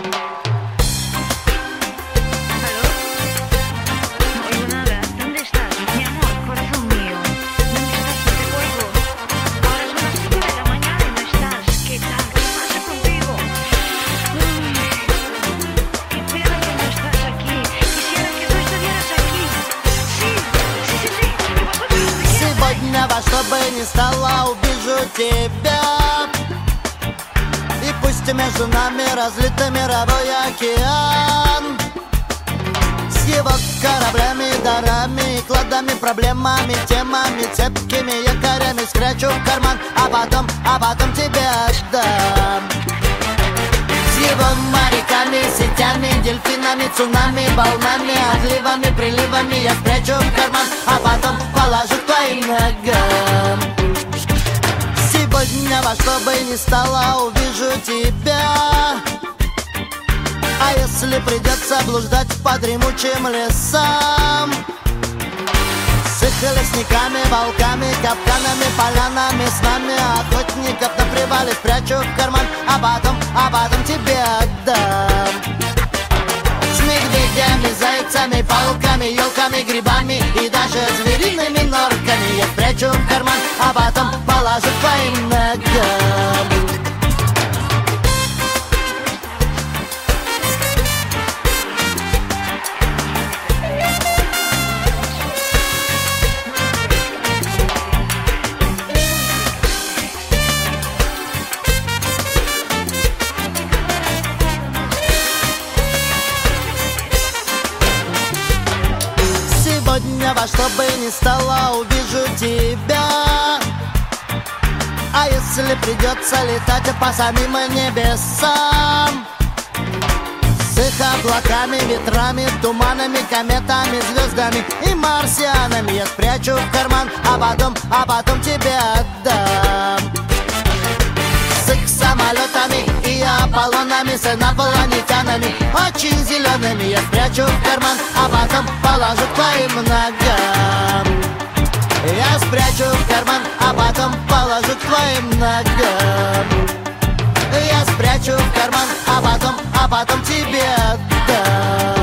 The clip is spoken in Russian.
¿Aló? No oigo nada. ¿Dónde estás? Mi amor, corazón mío. ¿Dónde estás? No te oigo. Ahora son las 5 de la mañana y no estás. ¿Qué tal? ¿Qué pasa contigo? Qué pena que no estás aquí. Quisiera que tú estuvieras aquí. Sí, sí, sí, sí. Сегодня во что бы ни стало увижу тебя. И пусть между нами разлит мировой океан, с его кораблями, дарами, кладами, проблемами, темами, цепкими якорями скрячу в карман, а потом тебе отдам. С его моряками, сетями, дельфинами, цунами, волнами, отливами, приливами я спрячу в карман, а потом положу к твоим ногам. Сегодня во что бы ни стало увижу тебя. А если придется блуждать по дремучим лесам, с их лесниками, волками, капканами, полянами, с нами охотников на привале спрячу в карман, а потом тебе отдам. С медведями, зайцами, пауками, елками, грибами и даже звериными норками я спрячу в карман, а потом положу к твоим ногам. Сегодня во что бы ни стало увижу тебя. А если придется летать по самим небесам, с их облаками, ветрами, туманами, кометами, звездами и марсианами я спрячу в карман, а потом тебе отдам. С их самолетами и Аполлонами, с инопланетянами, очень зелеными я спрячу в карман, а потом положу к твоим ногам. Я спрячу в карман, а потом положу к твоим ногам. Я спрячу в карман, а потом тебе отдам.